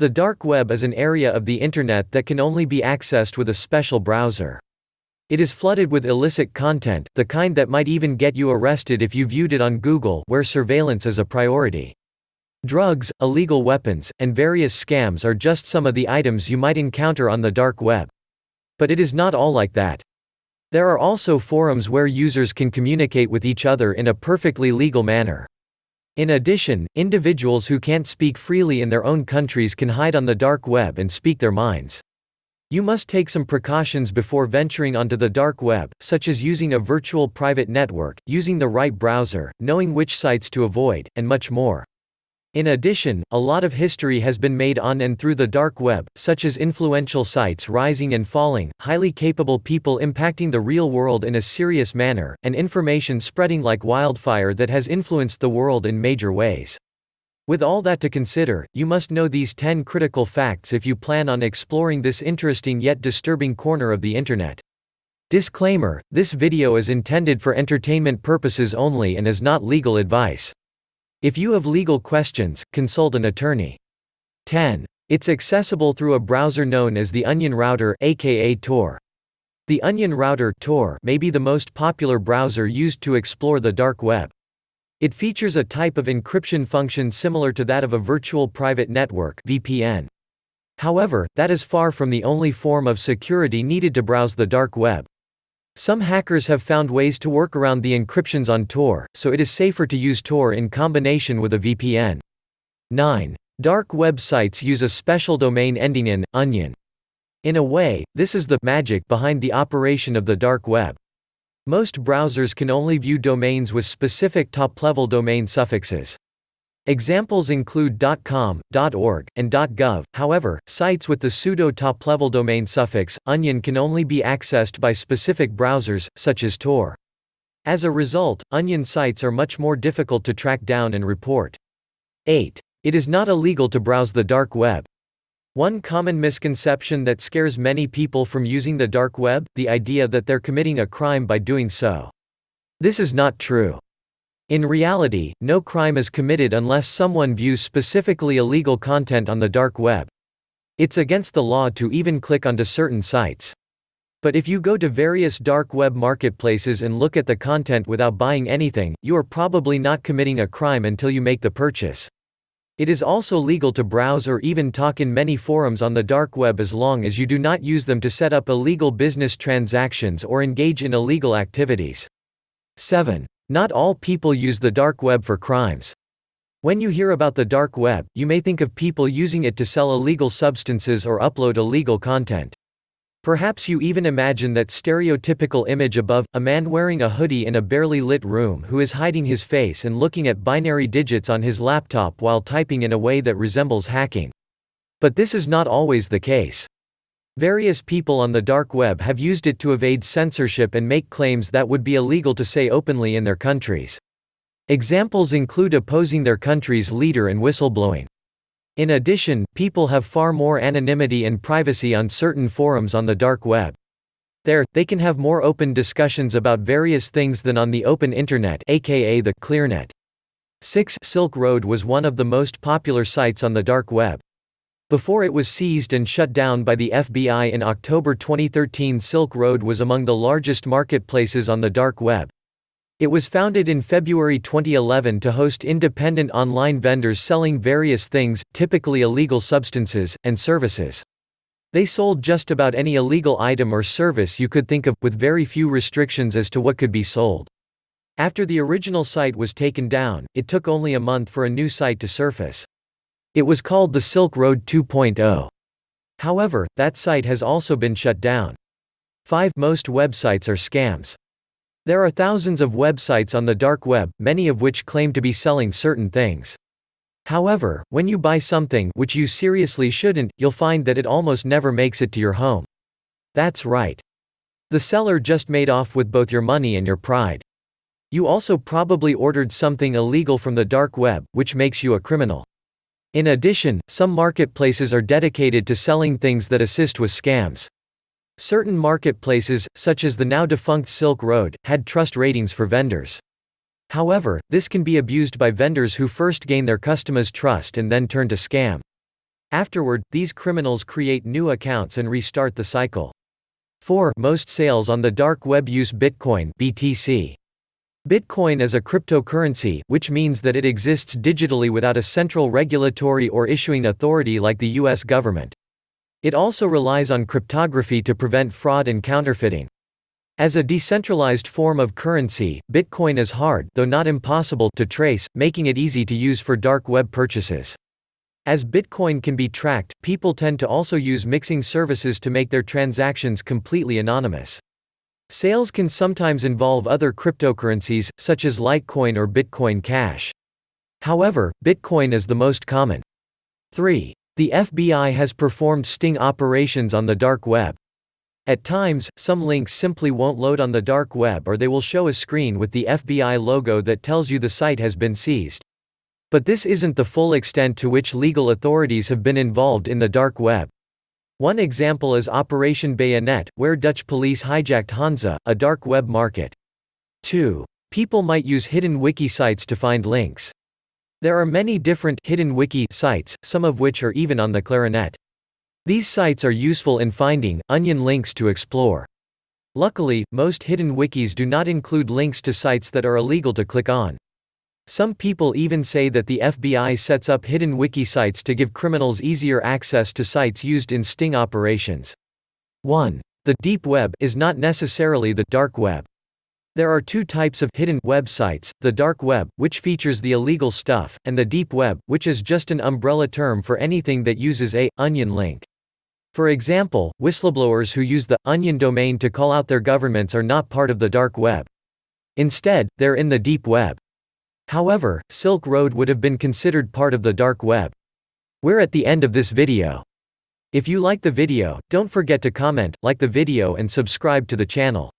The dark web is an area of the internet that can only be accessed with a special browser. It is flooded with illicit content, the kind that might even get you arrested if you viewed it on Google, where surveillance is a priority. Drugs, illegal weapons, and various scams are just some of the items you might encounter on the dark web. But it is not all like that. There are also forums where users can communicate with each other in a perfectly legal manner. In addition, individuals who can't speak freely in their own countries can hide on the dark web and speak their minds. You must take some precautions before venturing onto the dark web, such as using a virtual private network, using the right browser, knowing which sites to avoid, and much more. In addition, a lot of history has been made on and through the dark web, such as influential sites rising and falling, highly capable people impacting the real world in a serious manner, and information spreading like wildfire that has influenced the world in major ways. With all that to consider, you must know these 10 critical facts if you plan on exploring this interesting yet disturbing corner of the internet. Disclaimer: this video is intended for entertainment purposes only and is not legal advice. If you have legal questions, consult an attorney. 10. It's accessible through a browser known as the Onion Router, aka Tor. The Onion Router (Tor) may be the most popular browser used to explore the dark web. It features a type of encryption function similar to that of a virtual private network (VPN). However, that is far from the only form of security needed to browse the dark web. Some hackers have found ways to work around the encryptions on Tor, so it is safer to use Tor in combination with a VPN. 9. Dark web sites use a special domain ending in onion. In a way, this is the magic behind the operation of the dark web. Most browsers can only view domains with specific top-level domain suffixes. Examples include .com, .org, and .gov. However, sites with the pseudo top-level domain suffix onion can only be accessed by specific browsers, such as Tor. As a result, onion sites are much more difficult to track down and report. 8. It is not illegal to browse the dark web. One common misconception that scares many people from using the dark web: the idea that they're committing a crime by doing so. This is not true. In reality, no crime is committed unless someone views specifically illegal content on the dark web. It's against the law to even click onto certain sites. But if you go to various dark web marketplaces and look at the content without buying anything, you are probably not committing a crime until you make the purchase. It is also legal to browse or even talk in many forums on the dark web as long as you do not use them to set up illegal business transactions or engage in illegal activities. 7. Not all people use the dark web for crimes. When you hear about the dark web, you may think of people using it to sell illegal substances or upload illegal content. Perhaps you even imagine that stereotypical image above, a man wearing a hoodie in a barely lit room who is hiding his face and looking at binary digits on his laptop while typing in a way that resembles hacking. But this is not always the case. Various people on the dark web have used it to evade censorship and make claims that would be illegal to say openly in their countries. Examples include opposing their country's leader and whistleblowing. In addition, people have far more anonymity and privacy on certain forums on the dark web. There, they can have more open discussions about various things than on the open internet, aka the clearnet. 6. Silk Road was one of the most popular sites on the dark web. Before it was seized and shut down by the FBI in October 2013, Silk Road was among the largest marketplaces on the dark web. It was founded in February 2011 to host independent online vendors selling various things, typically illegal substances, and services. They sold just about any illegal item or service you could think of, with very few restrictions as to what could be sold. After the original site was taken down, it took only a month for a new site to surface. It was called the Silk Road 2.0. However, that site has also been shut down. 5. Most websites are scams. There are thousands of websites on the dark web, many of which claim to be selling certain things. However, when you buy something, which you seriously shouldn't, you'll find that it almost never makes it to your home. That's right. The seller just made off with both your money and your pride. You also probably ordered something illegal from the dark web, which makes you a criminal. In addition, some marketplaces are dedicated to selling things that assist with scams. Certain marketplaces, such as the now-defunct Silk Road, had trust ratings for vendors. However, this can be abused by vendors who first gain their customers' trust and then turn to scam. Afterward, these criminals create new accounts and restart the cycle. 4. Most sales on the dark web use Bitcoin (BTC). Bitcoin is a cryptocurrency, which means that it exists digitally without a central regulatory or issuing authority like the US government. It also relies on cryptography to prevent fraud and counterfeiting. As a decentralized form of currency, Bitcoin is hard, though not impossible, to trace, making it easy to use for dark web purchases. As Bitcoin can be tracked, people tend to also use mixing services to make their transactions completely anonymous. Sales can sometimes involve other cryptocurrencies, such as Litecoin or Bitcoin Cash. However, Bitcoin is the most common. 3. The FBI has performed sting operations on the dark web. At times, some links simply won't load on the dark web, or they will show a screen with the FBI logo that tells you the site has been seized. But this isn't the full extent to which legal authorities have been involved in the dark web. One example is Operation Bayonet, where Dutch police hijacked Hansa, a dark web market. 2. People might use hidden wiki sites to find links. There are many different hidden wiki sites, some of which are even on the Clarinet. These sites are useful in finding onion links to explore. Luckily, most hidden wikis do not include links to sites that are illegal to click on. Some people even say that the FBI sets up hidden wiki sites to give criminals easier access to sites used in sting operations. 1. The deep web is not necessarily the dark web. There are two types of hidden websites: the dark web, which features the illegal stuff, and the deep web, which is just an umbrella term for anything that uses a onion link. For example, whistleblowers who use the onion domain to call out their governments are not part of the dark web. Instead, they're in the deep web. However, Silk Road would have been considered part of the dark web. We're at the end of this video. If you like the video, don't forget to comment, like the video and subscribe to the channel.